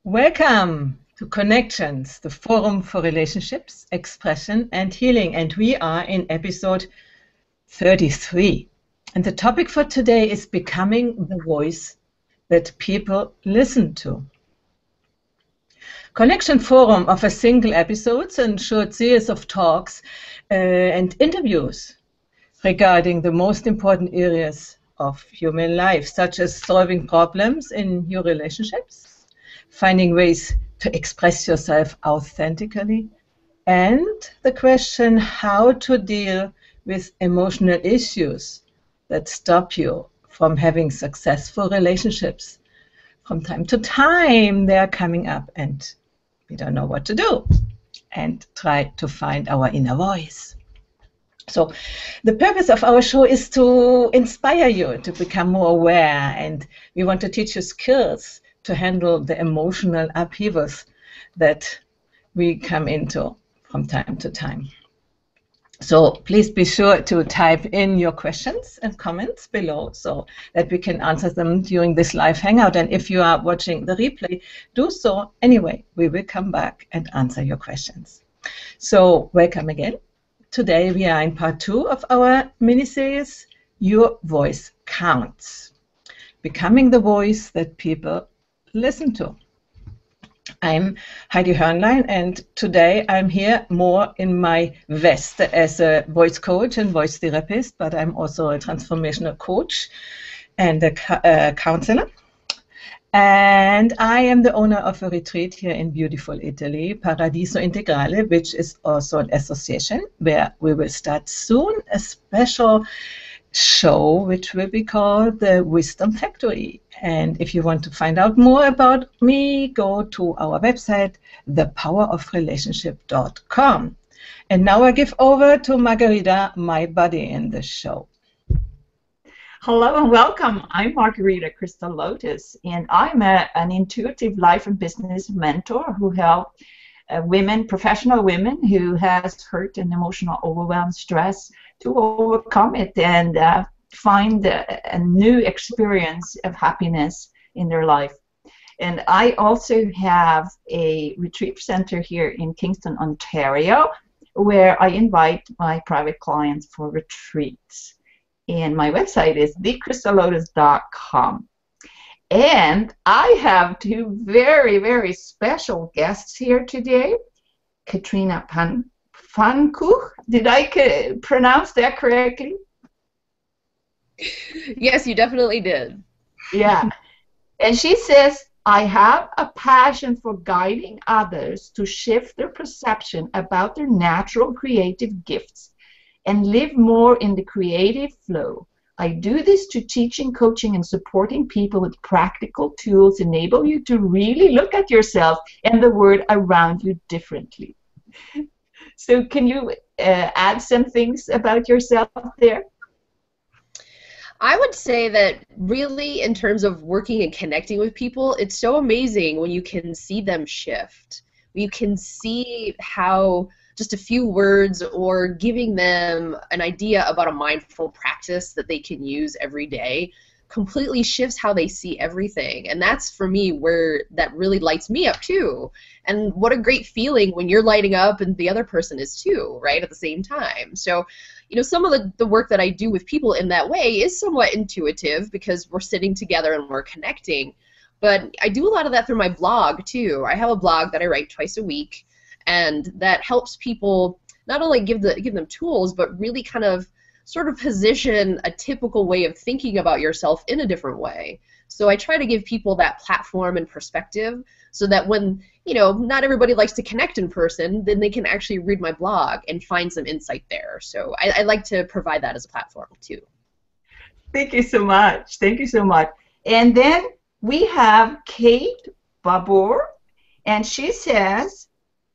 Welcome to Connections, the forum for relationships, expression, and healing. And we are in episode 33. And the topic for today is becoming the voice that people listen to. Connection Forum offers single episodes and short series of talks and interviews regarding the most important areas of human life, such as solving problems in your relationships, finding ways to express yourself authentically, and the question how to deal with emotional issues that stop you from having successful relationships. From time to time, they are coming up and we don't know what to do and try to find our inner voice. So the purpose of our show is to inspire you to become more aware, and we want to teach you skills to handle the emotional upheavals that we come into from time to time. So please be sure to type in your questions and comments below so that we can answer them during this live hangout. And if you are watching the replay, do so anyway. We will come back and answer your questions. So welcome again. Today we are in part 2 of our mini-series, Your Voice Counts. Becoming the voice that people listen to. I'm Heidi Hörnlein, and today I'm here more in my vest as a voice coach and voice therapist, but I'm also a transformational coach and a counselor. And I am the owner of a retreat here in beautiful Italy, Paradiso Integrale, which is also an association where we will start soon a special show which will be called the Wisdom Factory. And if you want to find out more about me, go to our website, thepowerofrelationship.com. And now I give over to Margarita, my buddy in the show. Hello and welcome. I'm Margarita Crystal Lotus, and I'm an intuitive life and business mentor who helps women, professional women who has hurt and emotional overwhelm, stress, to overcome it and find a new experience of happiness in their life. And I also have a retreat center here in Kingston, Ontario, where I invite my private clients for retreats. And my website is thecrystallotus.com. And I have two very, very special guests here today. Katrina Pfannkuch. Did I pronounce that correctly? Yes, you definitely did. Yeah. And she says, I have a passion for guiding others to shift their perception about their natural creative gifts and live more in the creative flow. I do this to teaching, coaching, and supporting people with practical tools enable you to really look at yourself and the world around you differently. So can you add some things about yourself there? I would say that really in terms of working and connecting with people, it's so amazing when you can see them shift. You can see how just a few words or giving them an idea about a mindful practice that they can use every day completely shifts how they see everything. And that's, for me, where that really lights me up too. And what a great feeling when you're lighting up and the other person is too, right, at the same time. So, you know, some of the work that I do with people in that way is somewhat intuitive because we're sitting together and we're connecting. But I do a lot of that through my blog too. I have a blog that I write twice a week, and that helps people not only give them tools, but really kind of sort of position a typical way of thinking about yourself in a different way. So I try to give people that platform and perspective so that when, you know, not everybody likes to connect in person, then they can actually read my blog and find some insight there. So I like to provide that as a platform too. Thank you so much. Thank you so much. And then we have Kate Babur, and she says,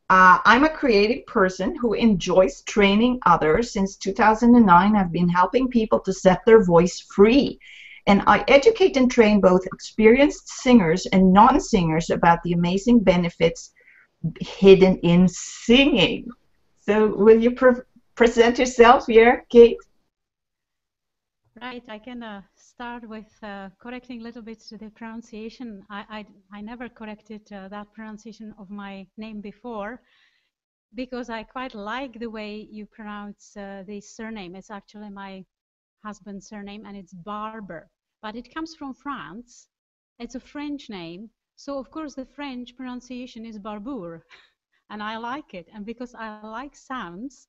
I'm a creative person who enjoys training others. Since 2009, I've been helping people to set their voice free. And I educate and train both experienced singers and non-singers about the amazing benefits hidden in singing. So will you present yourself here, Kate? Right, I can start with correcting a little bit the pronunciation. I never corrected that pronunciation of my name before, because I quite like the way you pronounce the surname. It's actually my husband's surname, and it's Barber. But it comes from France. It's a French name. So, of course, the French pronunciation is Barbour. And I like it. And because I like sounds,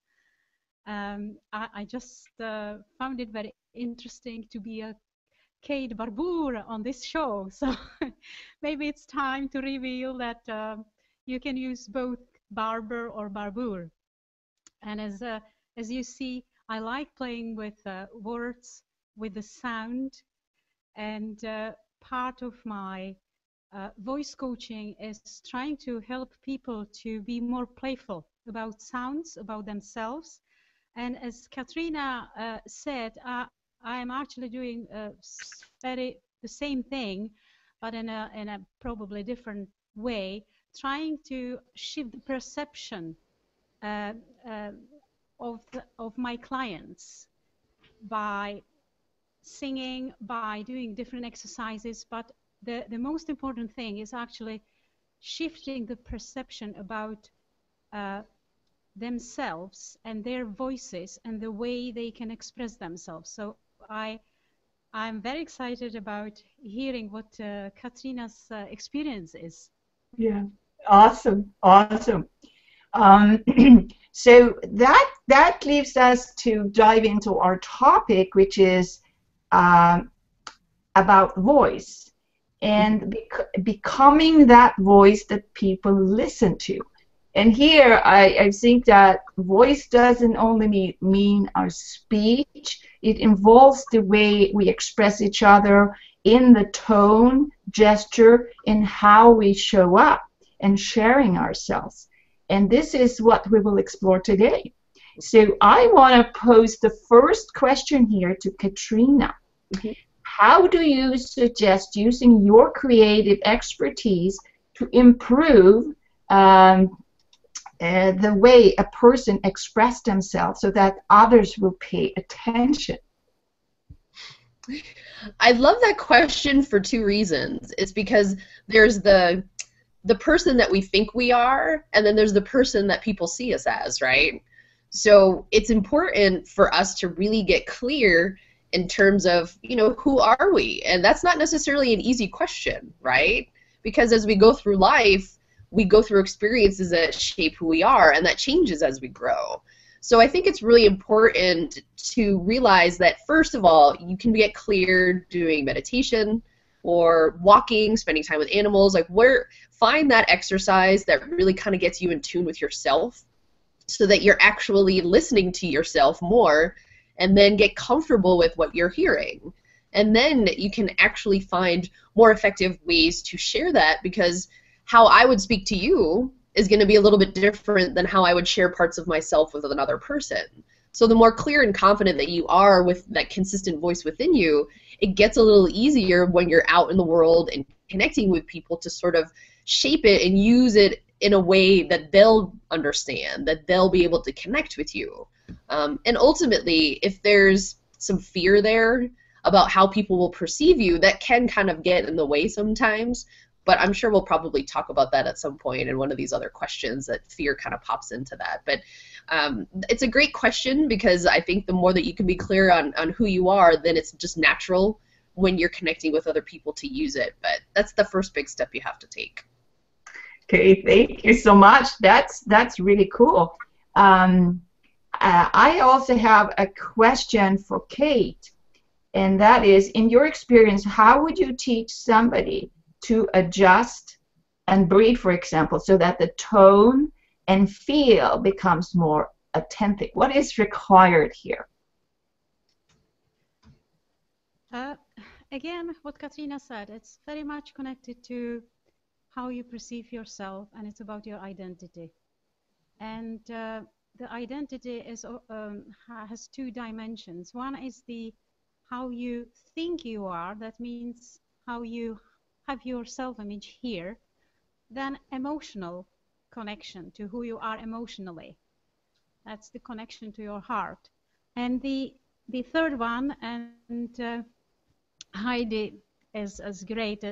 I just found it very interesting to be a Kate Barbour on this show. So maybe it's time to reveal that you can use both Barber or Barbour. And as you see, I like playing with words, with the sound, and part of my voice coaching is trying to help people to be more playful about sounds, about themselves. And as Katrina said, I am actually doing the same thing, but in a probably different way, trying to shift the perception of my clients by singing, by doing different exercises. But the most important thing is actually shifting the perception about themselves and their voices and the way they can express themselves. So I'm very excited about hearing what Katrina's experience is. Yeah, awesome, awesome. So that leaves us to dive into our topic, which is about voice and becoming that voice that people listen to. And here I think that voice doesn't only mean our speech, it involves the way we express each other in the tone, gesture, in how we show up and sharing ourselves. And this is what we will explore today. So I want to pose the first question here to Katrina. Mm-hmm. How do you suggest using your creative expertise to improve the way a person expresses themselves so that others will pay attention? I love that question for two reasons. It's because there's the person that we think we are, and then there's the person that people see us as, right? So it's important for us to really get clear in terms of, who are we? And that's not necessarily an easy question, right? Because as we go through life, we go through experiences that shape who we are, and that changes as we grow. So I think it's really important to realize that, first of all, you can get clear doing meditation or walking, spending time with animals. Find that exercise that really kind of gets you in tune with yourself so that you're actually listening to yourself more, and then get comfortable with what you're hearing. And then you can actually find more effective ways to share that, because how I would speak to you is going to be a little bit different than how I would share parts of myself with another person. So the more clear and confident that you are with that consistent voice within you, it gets a little easier when you're out in the world and connecting with people to sort of shape it and use it in a way that they'll understand, that they'll be able to connect with you. And ultimately, if there's some fear there about how people will perceive you, that can kind of get in the way sometimes. But I'm sure we'll probably talk about that at some point in one of these other questions, that fear kind of pops into that. But it's a great question, because I think the more that you can be clear on who you are, then it's just natural when you're connecting with other people to use it. But that's the first big step you have to take. Okay, thank you so much. That's really cool. I also have a question for Kate, and that is, in your experience, how would you teach somebody to adjust and breathe, for example, so that the tone and feel becomes more authentic? What is required here? Again, what Katrina said, it's very much connected to how you perceive yourself, and it's about your identity. And the identity has two dimensions. One is how you think you are. That means how you have your self-image here. Then emotional connection to who you are emotionally. That's the connection to your heart. And the third one, and Heidi is great,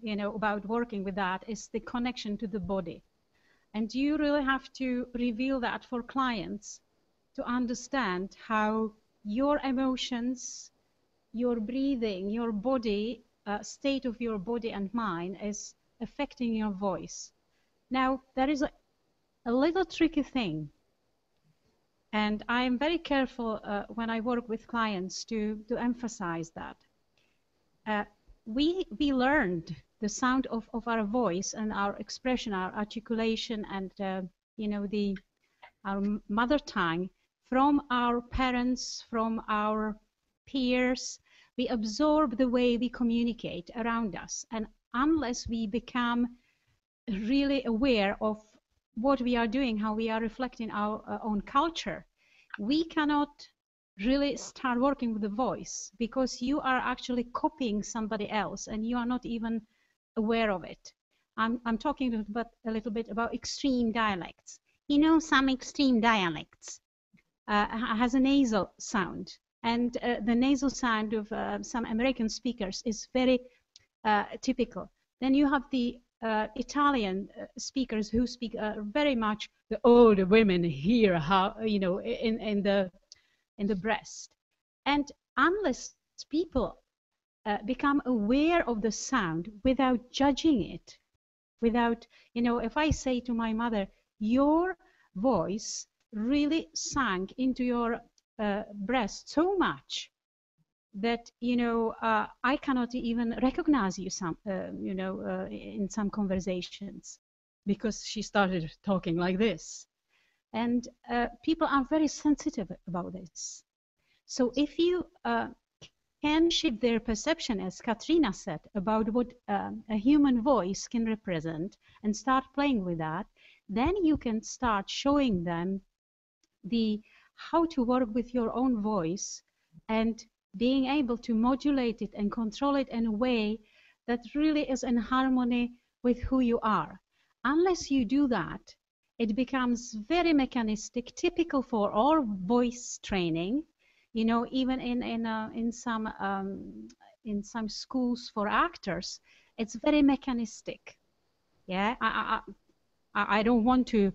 you know, about working with that is the connection to the body. And you really have to reveal that for clients to understand how your emotions, your breathing, your body, state of your body and mind is affecting your voice. Now, there is a little tricky thing, and I am very careful when I work with clients to emphasize that. We learned the sound of our voice and our expression, our articulation, and you know, our mother tongue from our parents, from our peers. We absorb the way we communicate around us, and unless we become really aware of what we are doing, how we are reflecting our own culture, we cannot really start working with the voice, because you are actually copying somebody else and you are not even aware of it. I'm talking a little bit about extreme dialects. You know, some extreme dialects has a nasal sound, and the nasal sound of some American speakers is very typical. Then you have the Italian speakers who speak very much the older women here, how, you know, in the breast. And unless people become aware of the sound without judging it, without, you know, if I say to my mother, your voice really sank into your breast so much that, you know, I cannot even recognize you you know, in some conversations, because she started talking like this. And people are very sensitive about this. So if you can shift their perception, as Katrina said, about what a human voice can represent, and start playing with that, then you can start showing them how to work with your own voice and being able to modulate it and control it in a way that really is in harmony with who you are. Unless you do that, it becomes very mechanistic, typical for all voice training. You know, even in some schools for actors, it's very mechanistic. Yeah, I don't want to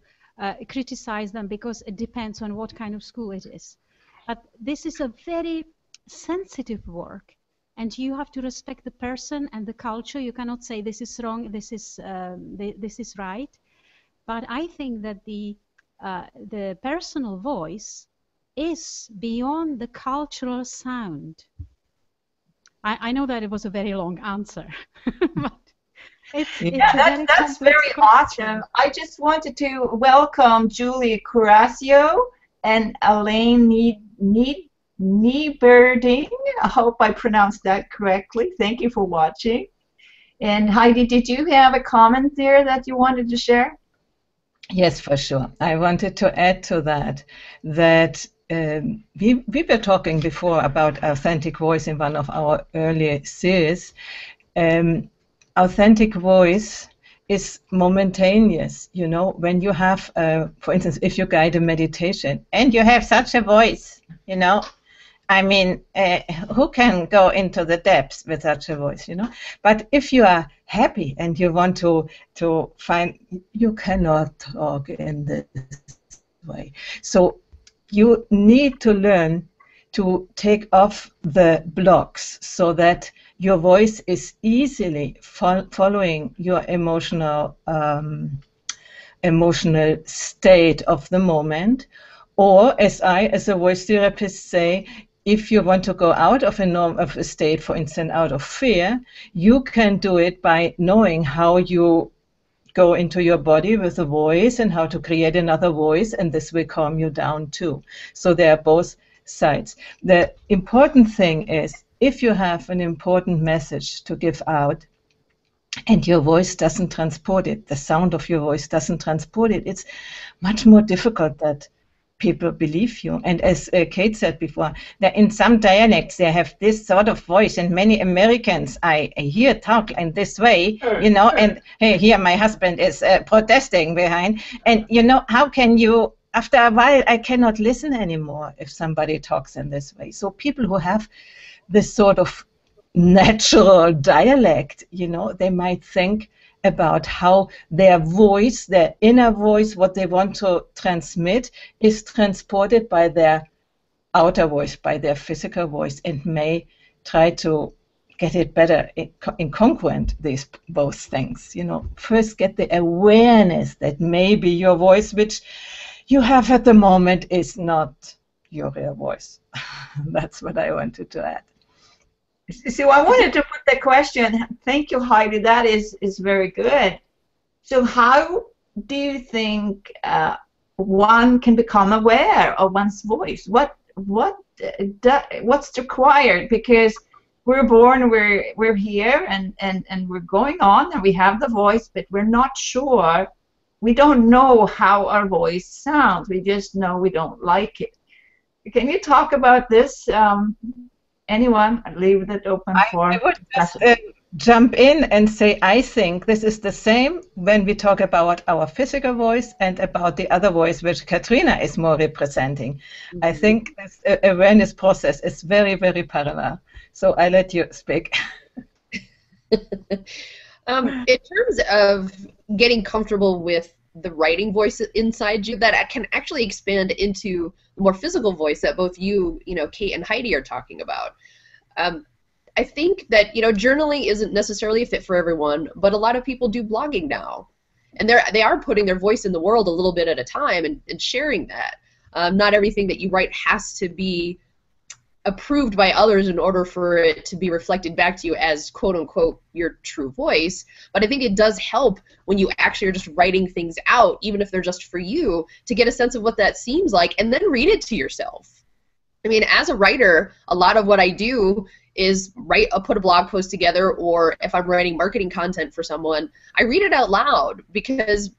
criticize them, because it depends on what kind of school it is. But this is a very sensitive work, and you have to respect the person and the culture. You cannot say this is wrong, this is right. But I think that the personal voice is beyond the cultural sound. I know that it was a very long answer, but that's very awesome. I just wanted to welcome Julie Curasio and Elaine Nieberding. I hope I pronounced that correctly. Thank you for watching. And Heidi, did you have a comment there that you wanted to share? Yes, for sure. I wanted to add to that we were talking before about authentic voice in one of our earlier series. Authentic voice is momentaneous. You know, when you have, for instance, if you guide a meditation and you have such a voice, you know, I mean, who can go into the depths with such a voice, you know? But if you are happy and you want to find, you cannot talk in this way. So you need to learn to take off the blocks so that your voice is easily following your emotional state of the moment. Or, as a voice therapist, say, if you want to go out of a state, for instance, out of fear, you can do it by knowing how you go into your body with a voice and how to create another voice, and this will calm you down too. So there are both sides. The important thing is, if you have an important message to give out and your voice doesn't transport it, the sound of your voice doesn't transport it, it's much more difficult that people believe you. And as Kate said before, that in some dialects they have this sort of voice, and many Americans I hear talk in this way, you know, and hey, here my husband is protesting behind, and you know, how can you, after a while I cannot listen anymore if somebody talks in this way. So people who have this sort of natural dialect. You know, they might think about how their voice, their inner voice, what they want to transmit, is transported by their outer voice, by their physical voice, and may try to get it better incongruent, these both things. You know, first get the awareness that maybe your voice, which you have at the moment, is not your real voice. That's what I wanted to add. So I wanted to put the question. Thank you, Heidi. That is very good. So how do you think one can become aware of one's voice? What's required? Because we're born, we're here, and we're going on, and we have the voice, but we're not sure. We don't know how our voice sounds. We just know we don't like it. Can you talk about this? Anyone? I'll leave it open for I would just jump in and say, I think this is the same when we talk about our physical voice and about the other voice, which Katrina is more representing. Mm-hmm. I think this awareness process is very, very parallel. So I let you speak. In terms of getting comfortable with the writing voice inside you, that can actually expand into the more physical voice that both you, Kate and Heidi are talking about. I think that, journaling isn't necessarily a fit for everyone, but a lot of people do blogging now. And they are putting their voice in the world a little bit at a time and sharing that. Not everything that you write has to be approved by others in order for it to be reflected back to you as quote-unquote your true voice, but I think it does help when you actually are just writing things out, even if they're just for you, to get a sense of what that seems like and then read it to yourself. I mean, as a writer, a lot of what I do is put a blog post together, or if I'm writing marketing content for someone, I read it out loud, because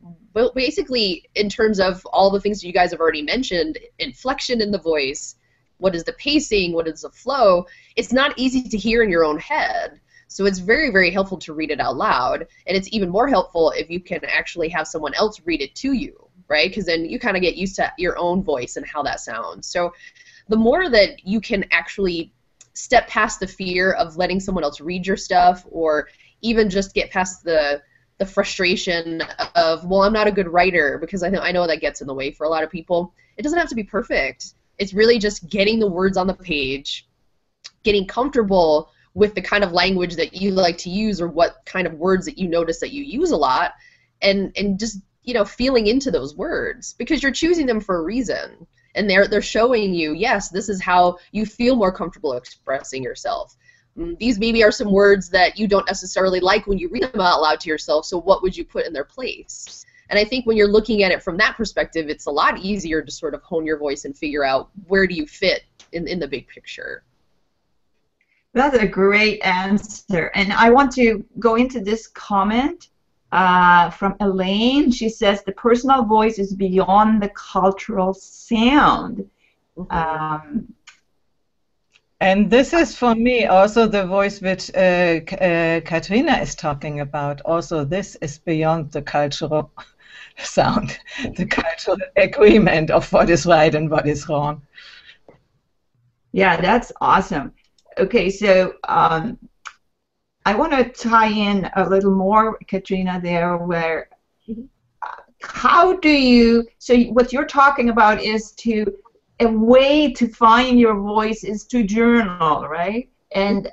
basically in terms of all the things that you guys have already mentioned, inflection in the voice, what is the pacing, what is the flow, it's not easy to hear in your own head. So it's very, very helpful to read it out loud, and it's even more helpful if you can actually have someone else read it to you, right? Because then you kind of get used to your own voice and how that sounds. So the more that you can actually step past the fear of letting someone else read your stuff, or even just get past the frustration of, well, I'm not a good writer, because I know that gets in the way for a lot of people. It doesn't have to be perfect. It's really just getting the words on the page, getting comfortable with the kind of language that you like to use, or what kind of words that you notice that you use a lot, and just, feeling into those words, because you're choosing them for a reason. And they're showing you, yes, this is how you feel more comfortable expressing yourself. These maybe are some words that you don't necessarily like when you read them out loud to yourself, so what would you put in their place? And I think when you're looking at it from that perspective, it's a lot easier to sort of hone your voice and figure out where do you fit in the big picture. That's a great answer. And I want to go into this comment from Elaine. She says the personal voice is beyond the cultural sound. Mm-hmm. And this is, for me, also the voice which Katrina is talking about. Also, this is beyond the cultural sound, the cultural agreement of what is right and what is wrong. Yeah, that's awesome. Okay, so I want to tie in a little more, Katrina, there, where how do you, so what you're talking about is a way to find your voice is to journal, right? And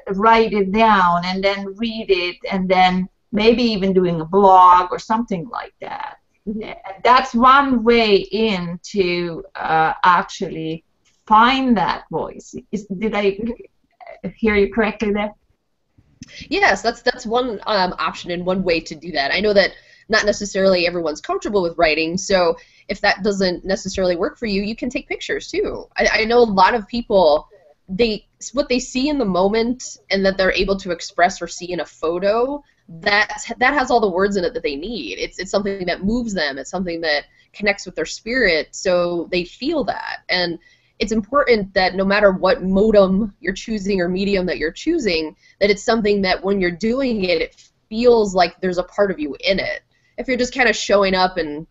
write it down and then read it, and then maybe even doing a blog or something like that. Mm-hmm. That's one way in to actually find that voice. Did I hear you correctly there? Yes, that's one option and one way to do that. I know that not necessarily everyone's comfortable with writing, so if that doesn't necessarily work for you, you can take pictures too. I know a lot of people, what they see in the moment and that they're able to express or see in a photo, that has all the words in it that they need. It's something that moves them. It's something that connects with their spirit, so they feel that. And it's important that no matter what modem you're choosing or medium that you're choosing, that it's something that when you're doing it, it feels like there's a part of you in it. If you're just kind of showing up and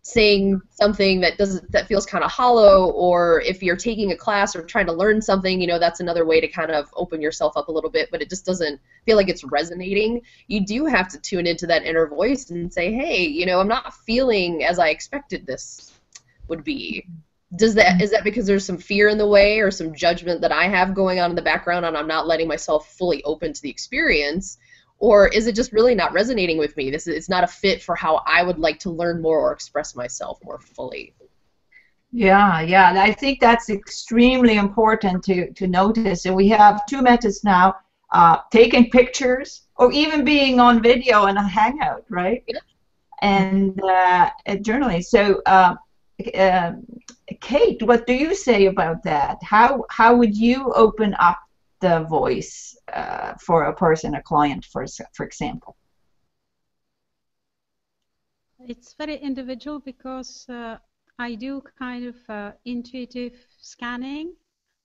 saying something that feels kind of hollow, or if you're taking a class or trying to learn something, that's another way to kind of open yourself up a little bit, but it just doesn't feel like it's resonating. You do have to tune into that inner voice and say, hey, I'm not feeling as I expected this would be. Is that because there's some fear in the way or some judgment that I have going on in the background and I'm not letting myself fully open to the experience? Or is it just really not resonating with me? It's not a fit for how I would like to learn more or express myself more fully. Yeah, I think that's extremely important to notice. And we have two methods now, taking pictures or even being on video in a hangout, right? Yeah. And journaling. So, Kate, what do you say about that? How would you open up the voice for a person, a client, for example? It's very individual because I do kind of intuitive scanning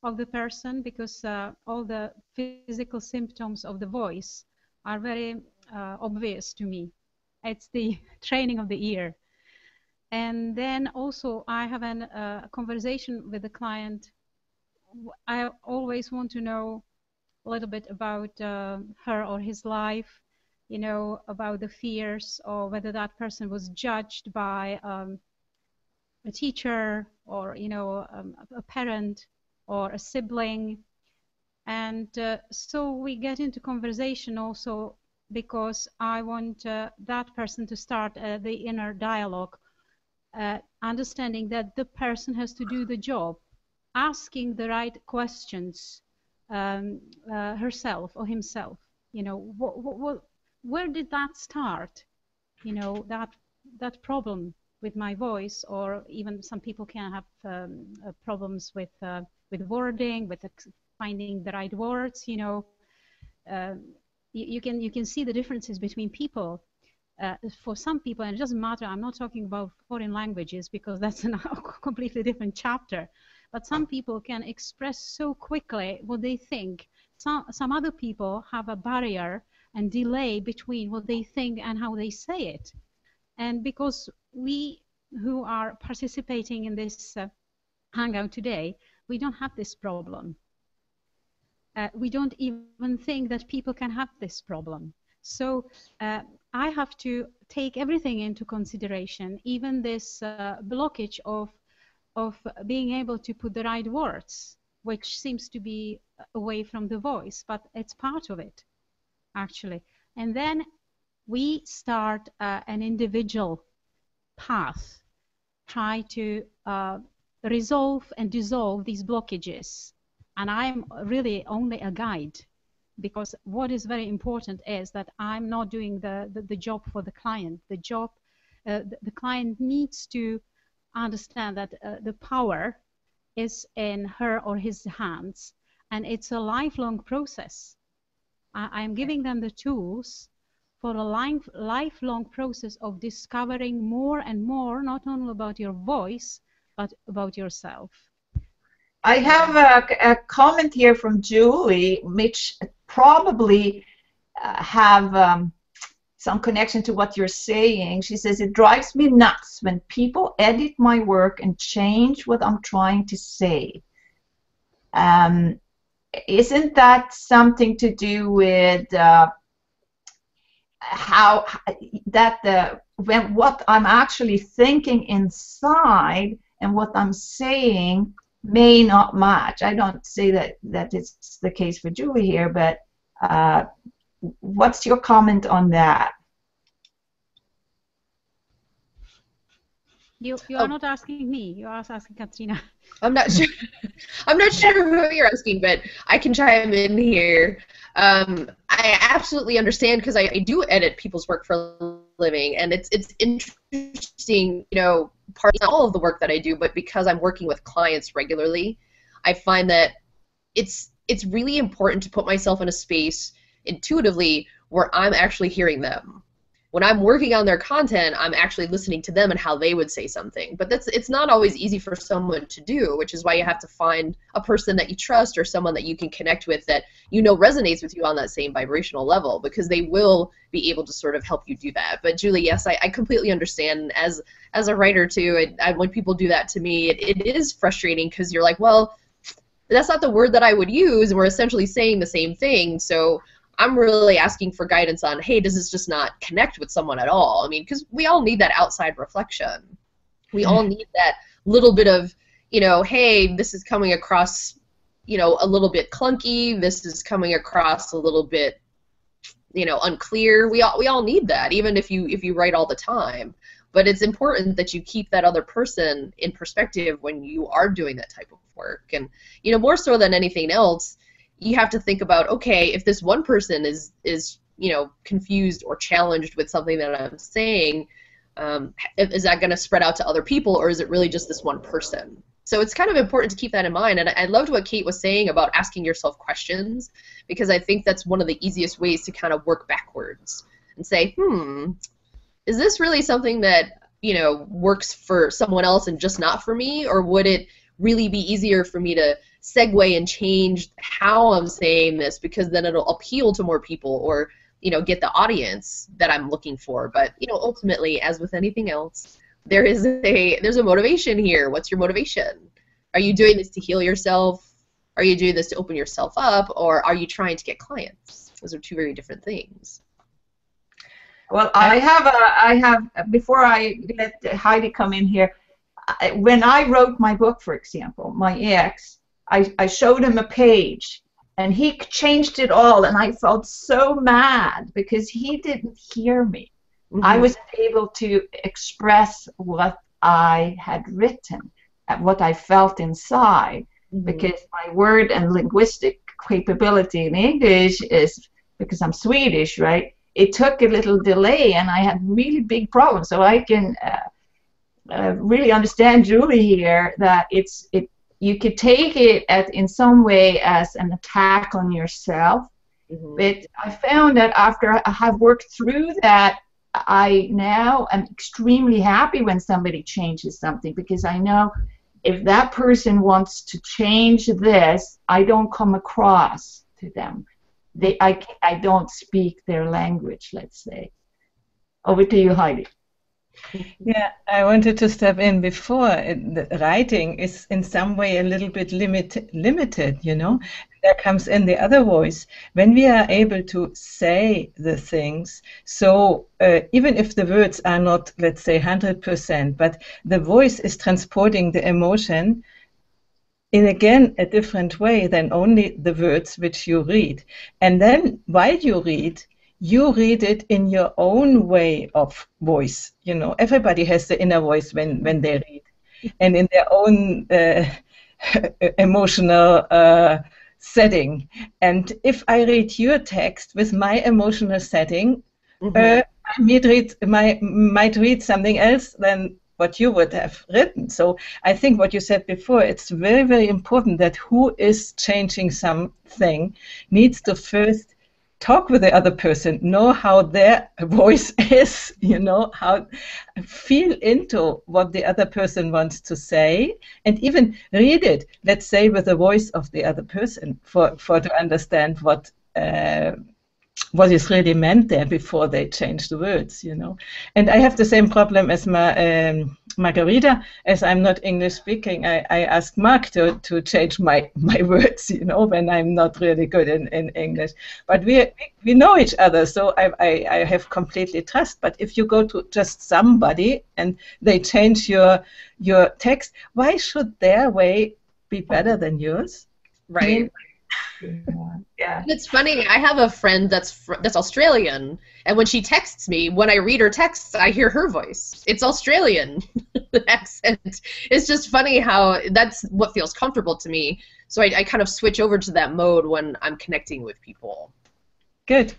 of the person, because all the physical symptoms of the voice are very obvious to me. It's the training of the ear. And then also I have a conversation with the client. I always want to know a little bit about her or his life, about the fears, or whether that person was judged by a teacher, or a parent or a sibling. And so we get into conversation also because I want that person to start the inner dialogue, understanding that the person has to do the job, asking the right questions herself or himself. Where did that start? That problem with my voice, or even some people can have problems with wording, with finding the right words. You can see the differences between people. For some people, and it doesn't matter, I'm not talking about foreign languages because that's a completely different chapter, but some people can express so quickly what they think. Some other people have a barrier and delay between what they think and how they say it. And because we who are participating in this hangout today, we don't have this problem. We don't even think that people can have this problem. So I have to take everything into consideration, even this blockage of being able to put the right words, which seems to be away from the voice, but it's part of it, actually. And then we start an individual path, try to resolve and dissolve these blockages. And I'm really only a guide, because what is very important is that I'm not doing the job for the client. The client needs to understand that the power is in her or his hands, and it's a lifelong process. I'm giving them the tools for a lifelong process of discovering more and more, not only about your voice, but about yourself. I have a comment here from Julie, which probably have some connection to what you're saying. She says, it drives me nuts when people edit my work and change what I'm trying to say. Isn't that something to do with when what I'm actually thinking inside and what I'm saying may not match? I don't say that it's the case for Julie here, but what's your comment on that? You are not asking me. You are asking Katrina. I'm not sure. I'm not sure who you're asking, but I can chime in here. I absolutely understand, because I do edit people's work for a living, and it's interesting. Part of all of the work that I do, but because I'm working with clients regularly, I find that it's really important to put myself in a space intuitively where I'm actually hearing them. when I'm working on their content, I'm actually listening to them and how they would say something. But it's not always easy for someone to do, which is why you have to find a person that you trust or someone that you can connect with that you know resonates with you on that same vibrational level, because they will be able to sort of help you do that. But Julie, yes, I completely understand. As a writer too, when people do that to me, it is frustrating, because you're like, well, that's not the word that I would use, and we're essentially saying the same thing. So I'm really asking for guidance on, hey, does this just not connect with someone at all? I mean, because we all need that outside reflection. We all need that little bit of, you know, hey, this is coming across, you know, a little bit clunky. This is coming across a little bit, you know, unclear. We all need that, even if you write all the time. But it's important that you keep that other person in perspective when you are doing that type of work. And, you know, more so than anything else, you have to think about, okay, if this one person is you know, confused or challenged with something that I'm saying, is that going to spread out to other people, or is it really just this one person? So it's kind of important to keep that in mind. And I loved what Kate was saying about asking yourself questions, because I think that's one of the easiest ways to kind of work backwards and say, is this really something that, you know, works for someone else and just not for me, or would it really be easier for me to segue and change how I'm saying this, because then it'll appeal to more people, or, you know, get the audience that I'm looking for. But, you know, ultimately, as with anything else, there's a motivation here. What's your motivation? Are you doing this to heal yourself? Are you doing this to open yourself up? Or are you trying to get clients? Those are two very different things. Well, I have before I let Heidi come in here, when I wrote my book, for example, my ex, I showed him a page, and he changed it all, and I felt so mad because he didn't hear me. I was able to express what I had written, what I felt inside, because my word and linguistic capability in English is, because I'm Swedish, right? It took a little delay, and I had really big problems. So I can really understand Julie here, that you could take it in some way as an attack on yourself. But I found that after I have worked through that, I now am extremely happy when somebody changes something, because I know if that person wants to change this, I don't come across to them. I don't speak their language, let's say. Over to you, Heidi. Yeah, I wanted to step in before. The writing is in some way a little bit limited, you know. There comes in the other voice. When we are able to say the things, so even if the words are not, let's say, 100%, but the voice is transporting the emotion in, again, a different way than only the words which you read. And then while you read it in your own way of voice. You know, everybody has the inner voice when they read, and in their own emotional setting. And if I read your text with my emotional setting, I might read something else than what you would have written. So I think what you said before, it's very, very important that who is changing something needs to first talk with the other person, know how their voice is, you know, how feel into what the other person wants to say, and even read it, let's say, with the voice of the other person for to understand what is really meant there before they change the words, you know. And I have the same problem as Margarita, as I'm not English speaking. I ask Mark to change my words, you know, when I'm not really good in English. But we know each other, so I have completely trust. But if you go to just somebody and they change your text, why should their way be better than yours? Right. Yeah. And it's funny, I have a friend that's Australian, and when she texts me, when I read her texts, I hear her voice. It's Australian. The accent. It's just funny how that's what feels comfortable to me. So I kind of switch over to that mode when I'm connecting with people. Good.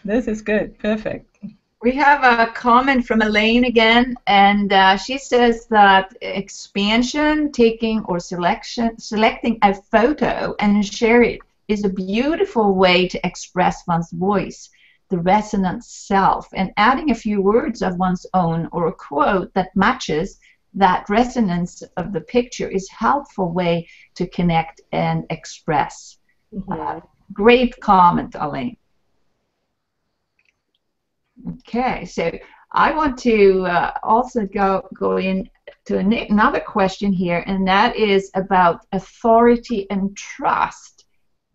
This is good. Perfect. We have a comment from Elaine again, and she says that expansion, taking or selecting a photo and share it is a beautiful way to express one's voice. the resonant self, and adding a few words of one's own or a quote that matches that resonance of the picture is a helpful way to connect and express. Great comment, Elaine. Okay, so I want to also go in to another question here, and that is about authority and trust.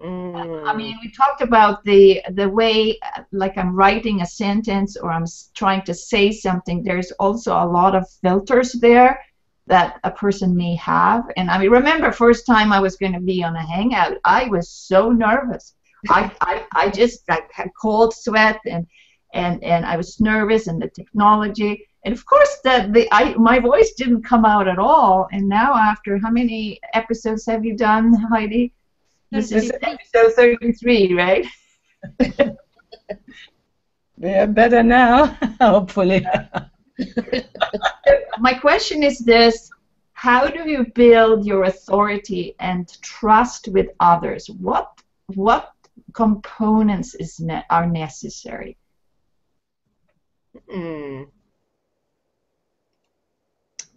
I mean, we talked about the way, like I'm writing a sentence or I'm trying to say something, there's also a lot of filters there that a person may have. And I mean, remember first time I was going to be on a hangout, I was so nervous. I just had cold sweat and I was nervous, and the technology, and of course my voice didn't come out at all. And now, after how many episodes have you done, Heidi? This is episode 33, right? They're better now, hopefully. My question is this: how do you build your authority and trust with others? What components are necessary? It's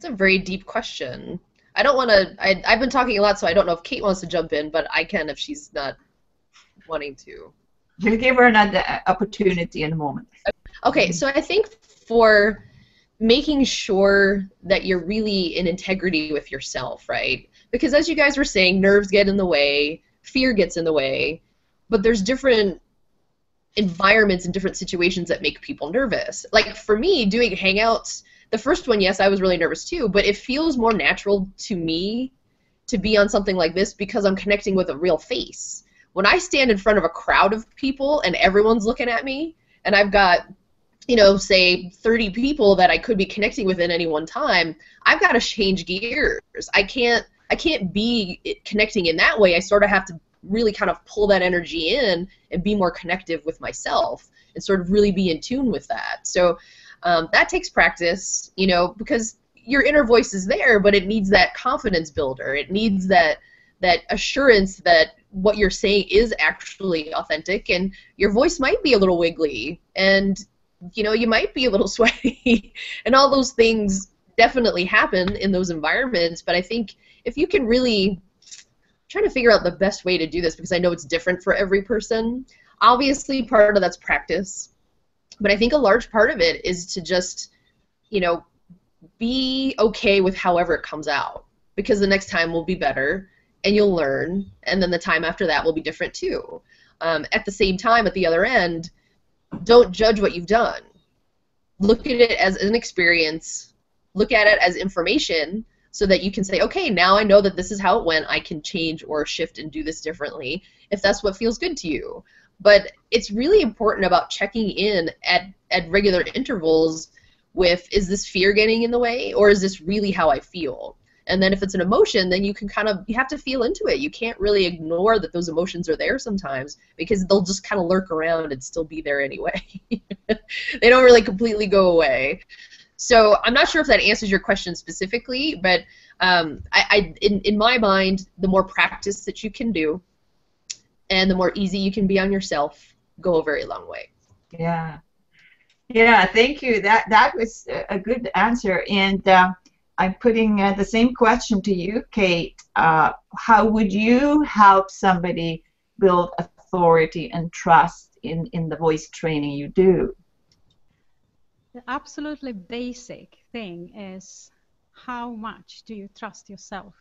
a very deep question. I don't want to. I've been talking a lot, so I don't know if Kate wants to jump in, but I can if she's not wanting to. You'll give her another opportunity in a moment. Okay, so I think for making sure that you're really in integrity with yourself, right? Because as you guys were saying, nerves get in the way, fear gets in the way, but there's different environments and different situations that make people nervous. Like for me, doing hangouts, the first one, yes, I was really nervous too, but it feels more natural to me to be on something like this because I'm connecting with a real face. When I stand in front of a crowd of people and everyone's looking at me, and I've got, you know, say 30 people that I could be connecting with at any one time, I've got to change gears. I can't be connecting in that way. I sort of have to really kind of pull that energy in and be more connective with myself and sort of really be in tune with that. So that takes practice, you know, because your inner voice is there, but it needs that confidence builder. It needs that assurance that what you're saying is actually authentic, and your voice might be a little wiggly, and you know, you might be a little sweaty, and all those things definitely happen in those environments. But I think if you can really trying to figure out the best way to do this, because I know it's different for every person. Obviously, part of that's practice, but I think a large part of it is to just, you know, be okay with however it comes out, because the next time will be better, and you'll learn, and then the time after that will be different too. At the same time, at the other end, don't judge what you've done. Look at it as an experience. Look at it as information, so that you can say, okay, now I know that this is how it went. I can change or shift and do this differently if that's what feels good to you. But it's really important about checking in at regular intervals with, is this fear getting in the way, or is this really how I feel? And then if it's an emotion, then you have to feel into it. You can't really ignore that those emotions are there sometimes, because they'll just kind of lurk around and still be there anyway. They don't really completely go away. So I'm not sure if that answers your question specifically, but in my mind, the more practice that you can do and the more easy you can be on yourself go a very long way. Yeah. Yeah, thank you. That was a good answer. And I'm putting the same question to you, Kate. How would you help somebody build authority and trust in the voice training you do? The absolutely basic thing is, how much do you trust yourself?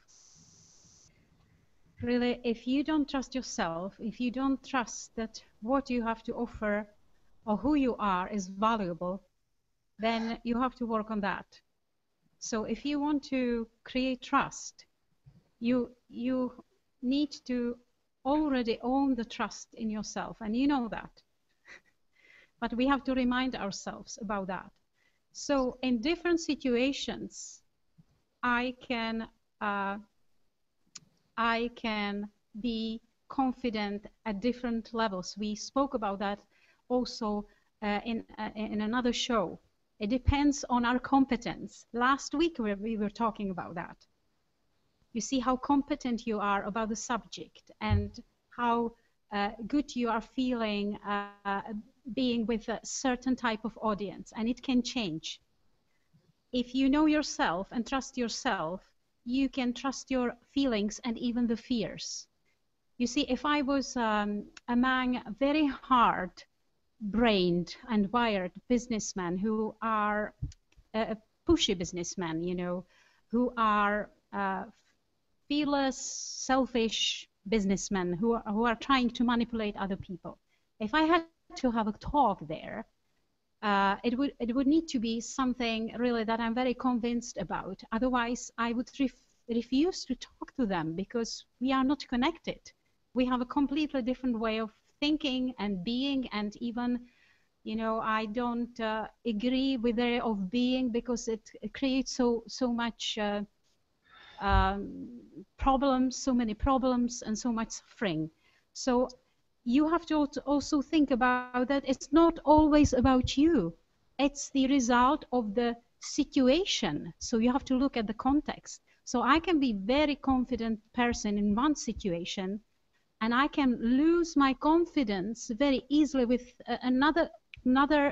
Really, if you don't trust yourself, if you don't trust that what you have to offer or who you are is valuable, then you have to work on that. So if you want to create trust, you need to already own the trust in yourself, and you know that. But we have to remind ourselves about that. So in different situations, I can be confident at different levels. We spoke about that also in another show. It depends on our competence. Last week we were talking about that. You see how competent you are about the subject and how good you are feeling being with a certain type of audience, and it can change. If you know yourself and trust yourself, you can trust your feelings and even the fears. You see, if I was among very hard-brained and wired businessmen who are pushy businessmen, you know, who are fearless, selfish businessmen who are trying to manipulate other people, if I had to have a talk there, it would need to be something really that I'm very convinced about. Otherwise, I would refuse to talk to them, because we are not connected. We have a completely different way of thinking and being, and even, you know, I don't agree with their way of being, because it creates so much problems, so many problems, and so much suffering. So you have to also think about that it's not always about you. It's the result of the situation. So you have to look at the context. So I can be very confident person in one situation, and I can lose my confidence very easily with another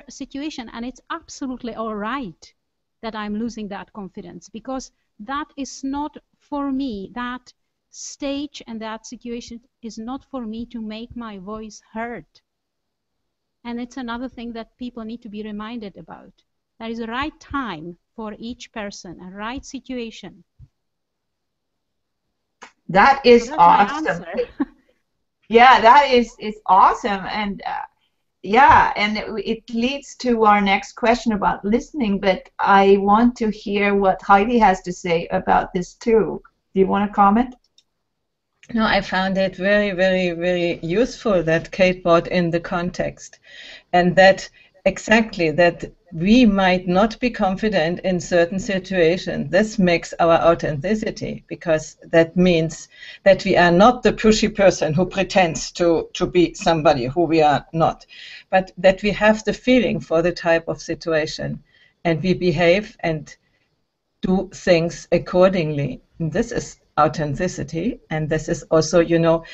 situation, and it's absolutely all right that I'm losing that confidence, because that is not for me. That stage and that situation is not for me to make my voice heard. And it's another thing that people need to be reminded about. There is a right time for each person, a right situation. That is so awesome. Yeah, that is awesome. And yeah, and it leads to our next question about listening, but I want to hear what Heidi has to say about this too. Do you want to comment? No, I found it very, very, very useful that Kate brought in the context, and that exactly that we might not be confident in certain situations. This makes our authenticity, because that means that we are not the pushy person who pretends to be somebody who we are not, but that we have the feeling for the type of situation, and we behave and do things accordingly. And this is authenticity, and this is also, you know,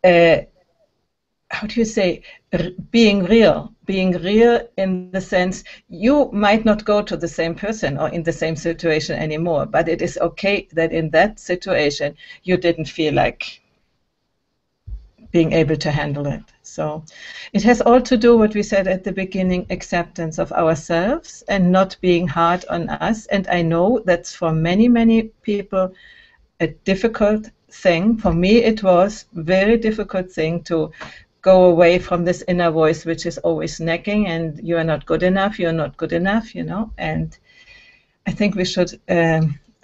how do you say, being real in the sense you might not go to the same person or in the same situation anymore, but it is okay that in that situation you didn't feel like being able to handle it. So it has all to do what we said at the beginning, acceptance of ourselves and not being hard on us. And I know that's for many, many people a difficult thing. For me, it was a very difficult thing to go away from this inner voice, which is always nagging, and you are not good enough, you're not good enough, you know. And I think we should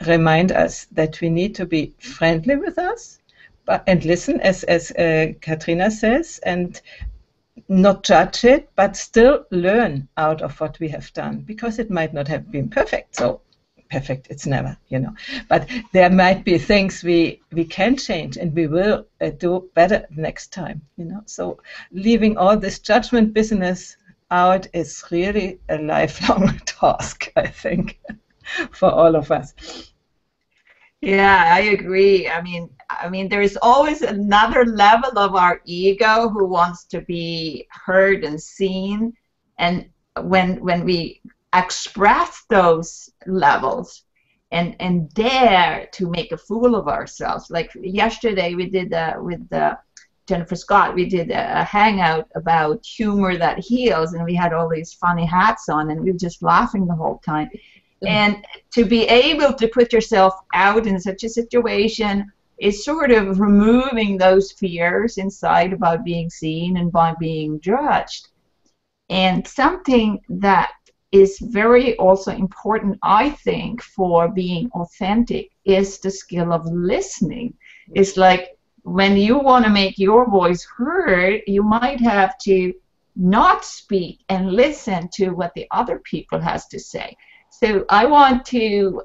remind us that we need to be friendly with us, and listen, as Katrina says, and not judge it, but still learn out of what we have done, because it might not have been perfect. So perfect, it's never, you know. But there might be things we can change, and we will do better next time, you know. So leaving all this judgment business out is really a lifelong task, I think, for all of us. Yeah, I agree. I mean, there is always another level of our ego who wants to be heard and seen, and when we express those levels and dare to make a fool of ourselves, like yesterday we did with Jennifer Scott, we did a hangout about humor that heals, and we had all these funny hats on, and we were just laughing the whole time. And to be able to put yourself out in such a situation is sort of removing those fears inside about being seen and by being judged. And something that is very also important, I think, for being authentic is the skill of listening. It's like when you want to make your voice heard, you might have to not speak and listen to what the other people has to say. So I want to,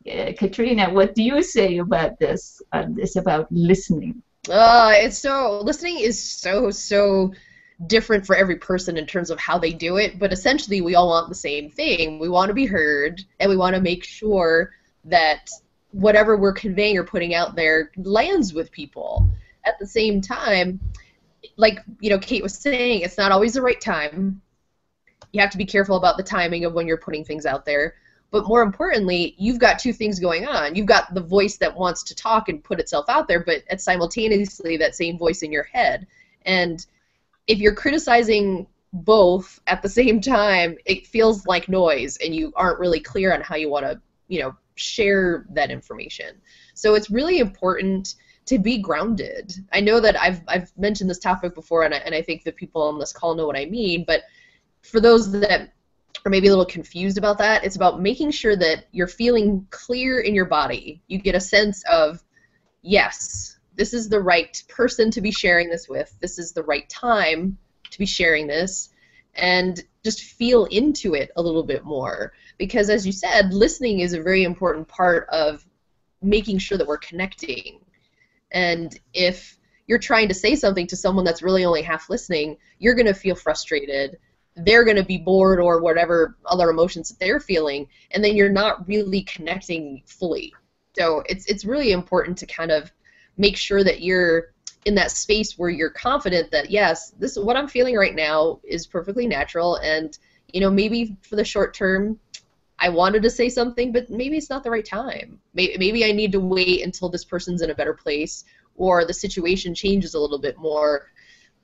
Katrina, what do you say about this? This about listening? Listening is so different for every person in terms of how they do it, but essentially we all want the same thing. We want to be heard, and we want to make sure that whatever we're conveying or putting out there lands with people. At the same time, like, you know, Kate was saying, it's not always the right time. You have to be careful about the timing of when you're putting things out there. But more importantly, you've got two things going on. You've got the voice that wants to talk and put itself out there, but it's simultaneously that same voice in your head. And if you're criticizing both at the same time, it feels like noise, and you aren't really clear on how you want to, you know, share that information. So it's really important to be grounded. I know that I've mentioned this topic before, and I think the people on this call know what I mean, but for those that are maybe a little confused about that, it's about making sure that you're feeling clear in your body. You get a sense of, yes, this is the right person to be sharing this with. This is the right time to be sharing this. And just feel into it a little bit more. Because as you said, listening is a very important part of making sure that we're connecting. And if you're trying to say something to someone that's really only half listening, you're going to feel frustrated. They're going to be bored or whatever other emotions that they're feeling, and then you're not really connecting fully. So it's really important to kind of make sure that you're in that space where you're confident that, yes, this is what I'm feeling right now is perfectly natural, and, you know, maybe for the short term I wanted to say something, but maybe it's not the right time. Maybe I need to wait until this person's in a better place or the situation changes a little bit more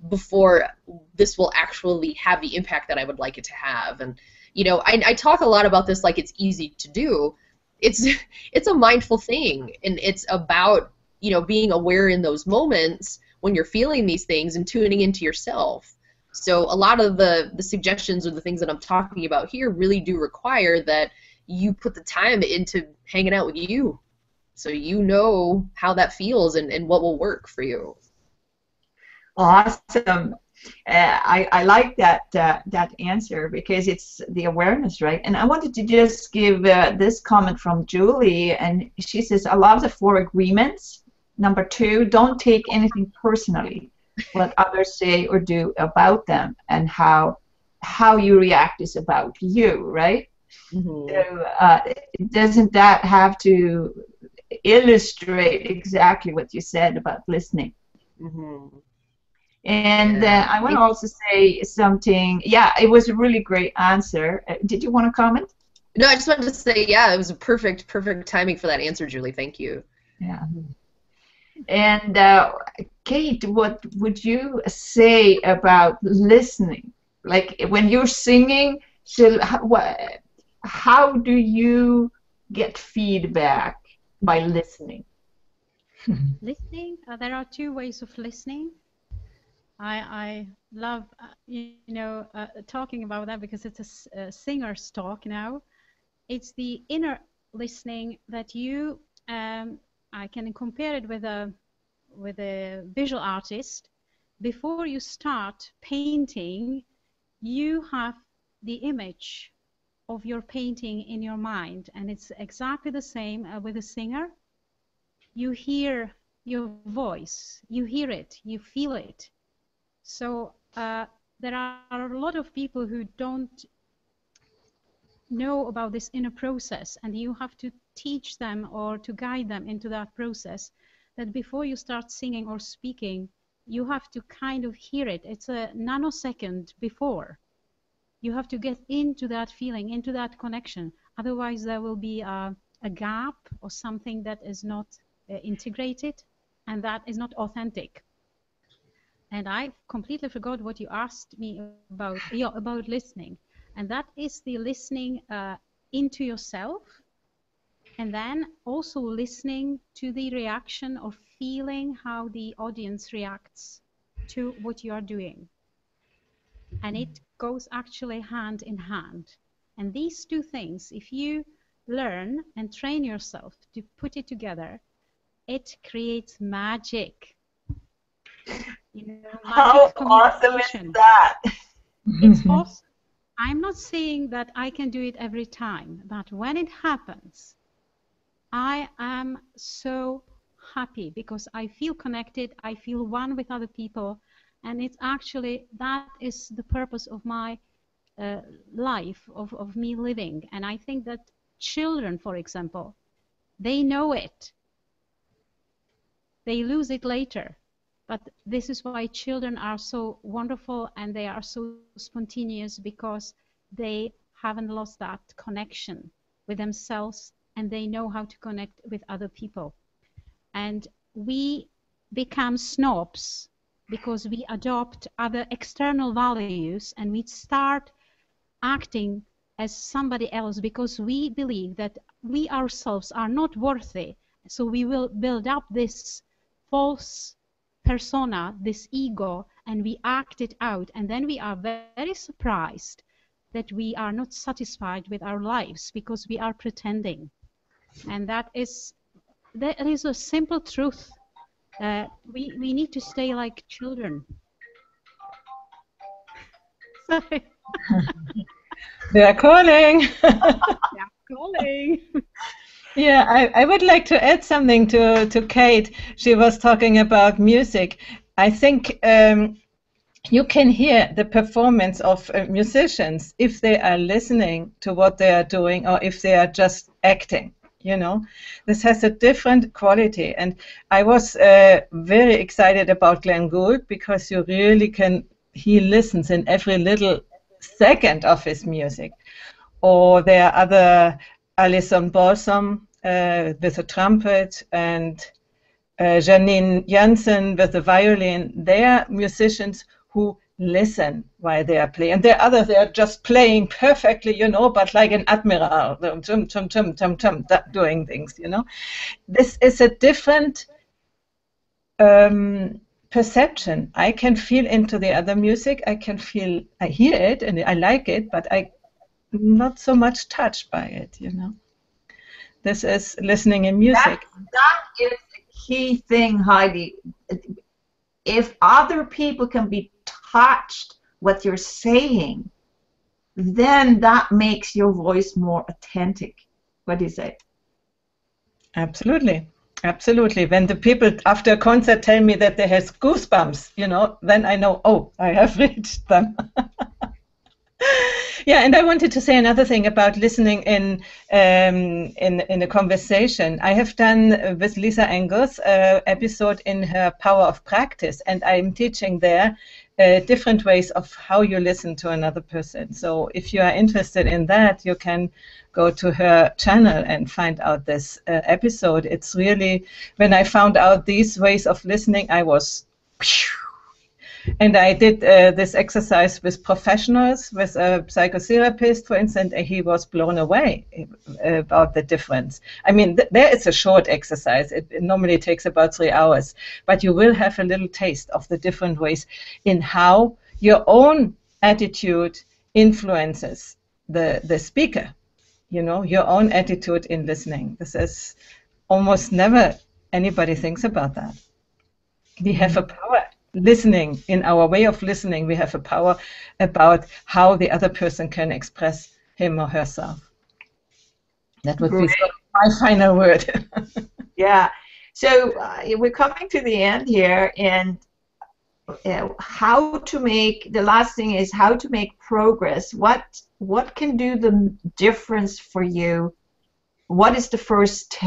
before this will actually have the impact that I would like it to have. And, you know, I talk a lot about this like it's easy to do. It's a mindful thing, and it's about, you know, being aware in those moments when you're feeling these things and tuning into yourself. So a lot of the suggestions or the things that I'm talking about here really do require that you put the time into hanging out with you, so you know how that feels and what will work for you. Awesome. I like that answer, because it's the awareness, right? And I wanted to just give this comment from Julie, and she says, I love the 4 agreements. Number 2, don't take anything personally, what others say or do about them, and how you react is about you, right? Mm-hmm. So doesn't that have to illustrate exactly what you said about listening? Mm-hmm. And I want to also say something. Yeah, it was a really great answer. Did you want to comment? No, I just wanted to say, yeah, it was a perfect timing for that answer, Julie. Thank you. Yeah. And Kate, what would you say about listening? Like when you're singing, so how do you get feedback by listening? Listening, there are 2 ways of listening. I love, talking about that, because it's a singer's talk now. It's the inner listening that you, I can compare it with a visual artist. Before you start painting, you have the image of your painting in your mind, and it's exactly the same with a singer. You hear your voice, you hear it, you feel it. So there are a lot of people who don't know about this inner process, and you have to teach them or to guide them into that process, that before you start singing or speaking, you have to kind of hear it. It's a nanosecond before. You have to get into that feeling, into that connection. Otherwise, there will be a gap or something that is not integrated, and that is not authentic. And I completely forgot what you asked me about. Yeah, about listening, and that is the listening into yourself, and then also listening to the reaction or feeling how the audience reacts to what you are doing. And it goes actually hand in hand. And these 2 things, if you learn and train yourself to put it together, it creates magic. You know, how awesome is that? It's awesome. I'm not saying that I can do it every time, but when it happens, I am so happy, because I feel connected, I feel one with other people, and it's actually, that is the purpose of my life, of me living. And I think that children, for example, they know it. They lose it later. But this is why children are so wonderful and they are so spontaneous, because they haven't lost that connection with themselves and they know how to connect with other people. And we become snobs because we adopt other external values and we start acting as somebody else because we believe that we ourselves are not worthy. So we will build up this false persona, this ego, and we act it out. And then we are very surprised that we are not satisfied with our lives because we are pretending. And that is a simple truth. We need to stay like children. Sorry. They are calling. They are calling. Yeah, I would like to add something to Kate. She was talking about music. I think you can hear the performance of musicians if they are listening to what they are doing or if they are just acting. You know, this has a different quality. And I was very excited about Glenn Gould because you really can, he listens in every little second of his music. Or there are other, Alison Balsam with the trumpet and Janine Jansen with the violin. They are musicians who listen while they are playing. And there are others, they are just playing perfectly, you know, but like an admiral, doing things, you know. This is a different perception. I can feel into the other music. I hear it and I like it, but I'm not so much touched by it, you know. This is listening in music. That is the key thing, Heidi. If other people can be touched what you're saying, then that makes your voice more authentic. What do you say? Absolutely. Absolutely. When the people after a concert tell me that they have goosebumps, you know, then I know, oh, I have reached them. Yeah, and I wanted to say another thing about listening in a conversation. I have done with Lisa Engels episode in her Power of Practice, and I'm teaching there different ways of how you listen to another person. So if you are interested in that, you can go to her channel and find out this episode. It's really, when I found out these ways of listening, I was... And I did this exercise with professionals, with a psychotherapist, for instance, and he was blown away about the difference. I mean, there is a short exercise. It normally takes about 3 hours, but you will have a little taste of the different ways in how your own attitude influences the speaker, you know, your own attitude in listening. This is almost never anybody thinks about that. We have a power. Listening, in our way of listening, we have a power about how the other person can express him or herself. That would be my final word. Yeah. So we're coming to the end here, and how to make, the last thing is how to make progress. What can do the difference for you? What is the first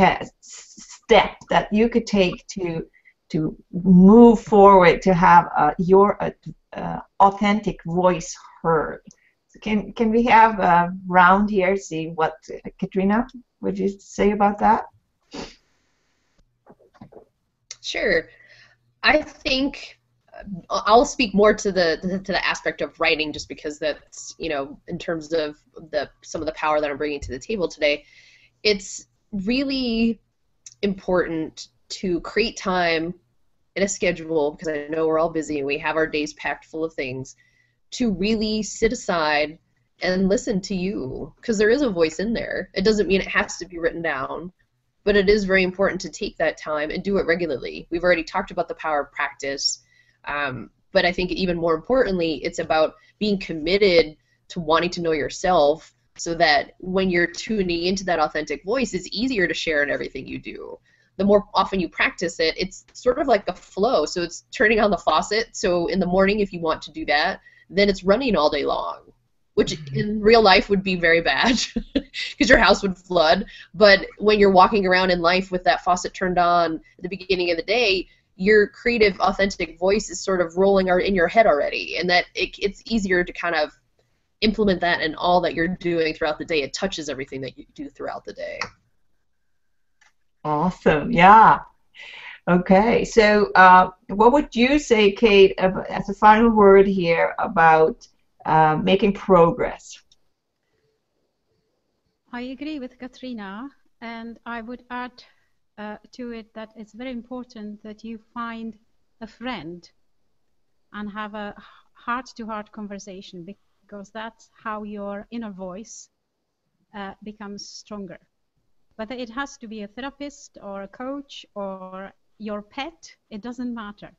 step that you could take to move forward, to have your authentic voice heard? So can we have a round here? See what Katrina, would you say about that? Sure. I think I'll speak more to the aspect of writing, just because that's, you know, in terms of some of the power that I'm bringing to the table today. It's really important to create time in a schedule, because I know we're all busy and we have our days packed full of things, to really sit aside and listen to you, because there is a voice in there. It doesn't mean it has to be written down, but it is very important to take that time and do it regularly. We've already talked about the power of practice, but I think even more importantly, it's about being committed to wanting to know yourself, so that when you're tuning into that authentic voice, it's easier to share in everything you do. The more often you practice it, it's sort of like a flow. So it's turning on the faucet. So in the morning, if you want to do that, then it's running all day long, which in real life would be very bad because your house would flood. But when you're walking around in life with that faucet turned on at the beginning of the day, your creative, authentic voice is sort of rolling in your head already, and that it's easier to kind of implement that in all that you're doing throughout the day. It touches everything that you do throughout the day. Awesome. Yeah. Okay. So what would you say, Kate, as a final word here about making progress? I agree with Katrina, and I would add to it that it's very important that you find a friend and have a heart-to-heart conversation, because that's how your inner voice becomes stronger. Whether it has to be a therapist or a coach or your pet, it doesn't matter.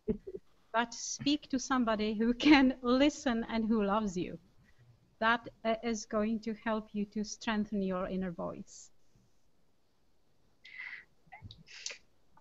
But speak to somebody who can listen and who loves you. That is going to help you to strengthen your inner voice.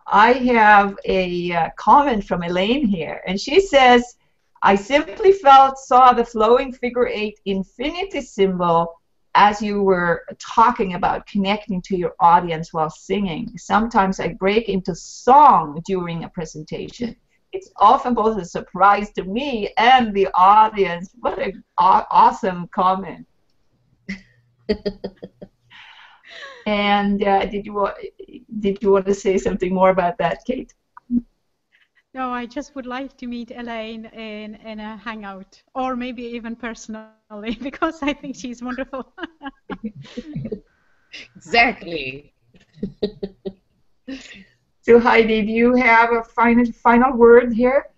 I have a comment from Elaine here, and she says, I simply saw the flowing figure 8 infinity symbol as you were talking about connecting to your audience while singing. Sometimes I break into song during a presentation. It's often both a surprise to me and the audience. What an awesome comment. And did you want to say something more about that, Kate? No, I just would like to meet Elaine in a hangout, or maybe even personally, because I think she's wonderful. Exactly. So Heidi, do you have a final word here?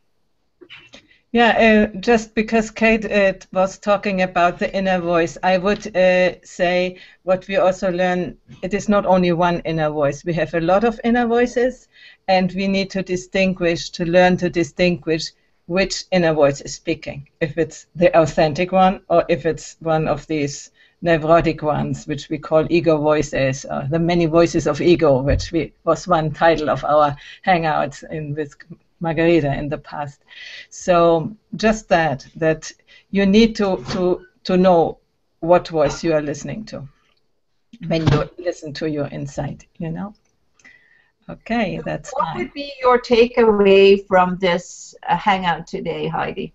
Yeah, just because Kate was talking about the inner voice, I would say what we also learn, it is not only one inner voice. We have a lot of inner voices, and we need to learn to distinguish which inner voice is speaking, if it's the authentic one or if it's one of these neurotic ones, which we call ego voices, or the many voices of ego, which was one title of our hangouts with Margarita in the past. So just that you need to know what voice you are listening to when you listen to your inside, you know. Okay, that's what fine. Would be your takeaway from this hangout today, Heidi?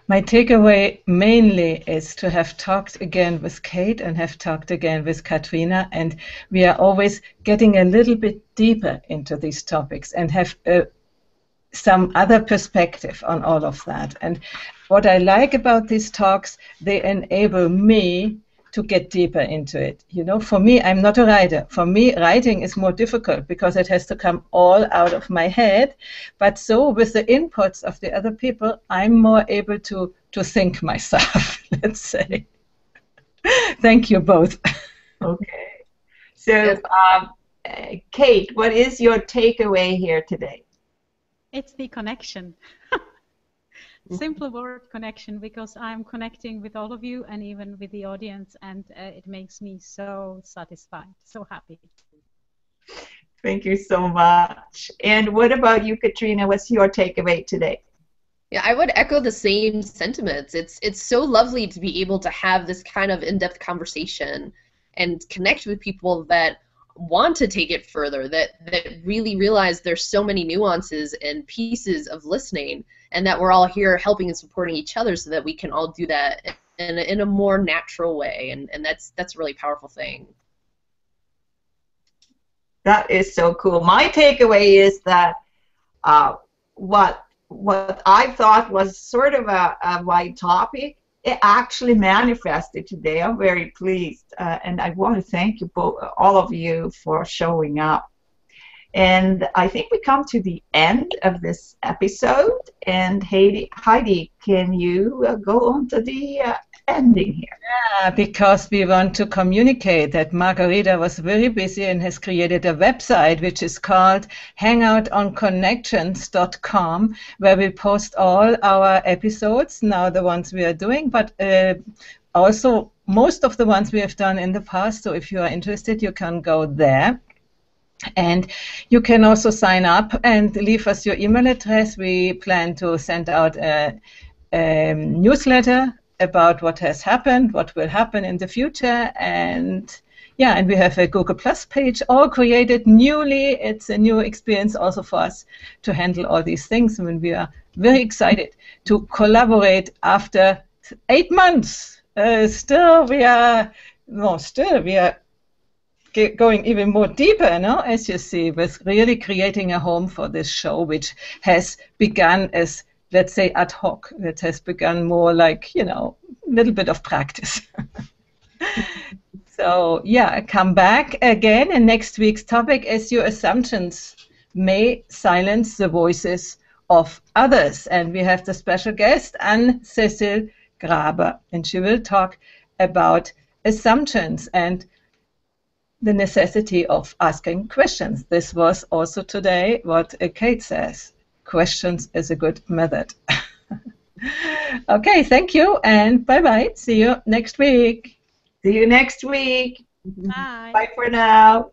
My takeaway mainly is to have talked again with Kate and have talked again with Katrina, and we are always getting a little bit deeper into these topics and have some other perspective on all of that. And what I like about these talks, they enable me to get deeper into it. You know, for me, I'm not a writer. For me, writing is more difficult because it has to come all out of my head. But so with the inputs of the other people, I'm more able to think myself, let's say. Thank you both. Okay. So, Kate, what is your takeaway here today? It's the connection. Simple word, connection, because I'm connecting with all of you and even with the audience, and it makes me so satisfied, so happy. Thank you so much. And what about you, Katrina? What's your takeaway today? Yeah, I would echo the same sentiments. It's so lovely to be able to have this kind of in-depth conversation and connect with people that want to take it further, that really realize there's so many nuances and pieces of listening, and that we're all here helping and supporting each other so that we can all do that in a more natural way, and that's a really powerful thing. That is so cool. My takeaway is that what I thought was sort of a wide topic, it actually manifested today. I'm very pleased, and I want to thank you both, all of you, for showing up. And I think we come to the end of this episode. And Heidi, can you go on to the ending here? Yeah, because we want to communicate that Margarita was very busy and has created a website which is called hangoutonconnections.com, where we post all our episodes, now the ones we are doing, but also most of the ones we have done in the past. So if you are interested, you can go there. And you can also sign up and leave us your email address. We plan to send out a newsletter about what has happened, what will happen in the future, and yeah, and we have a Google Plus page all created newly. It's a new experience also for us to handle all these things. I mean, we are very excited to collaborate after 8 months. Still we are going even more deeper, no? As you see, with really creating a home for this show, which has begun as, let's say, ad hoc. It has begun more like, you know, a little bit of practice. So, yeah, come back again. And next week's topic is your assumptions may silence the voices of others. And we have the special guest, Anne-Cécile Graber, and she will talk about assumptions and the necessity of asking questions. This was also today what Kate says. Questions is a good method. Okay, thank you, and bye-bye. See you next week. See you next week. Bye. Bye for now.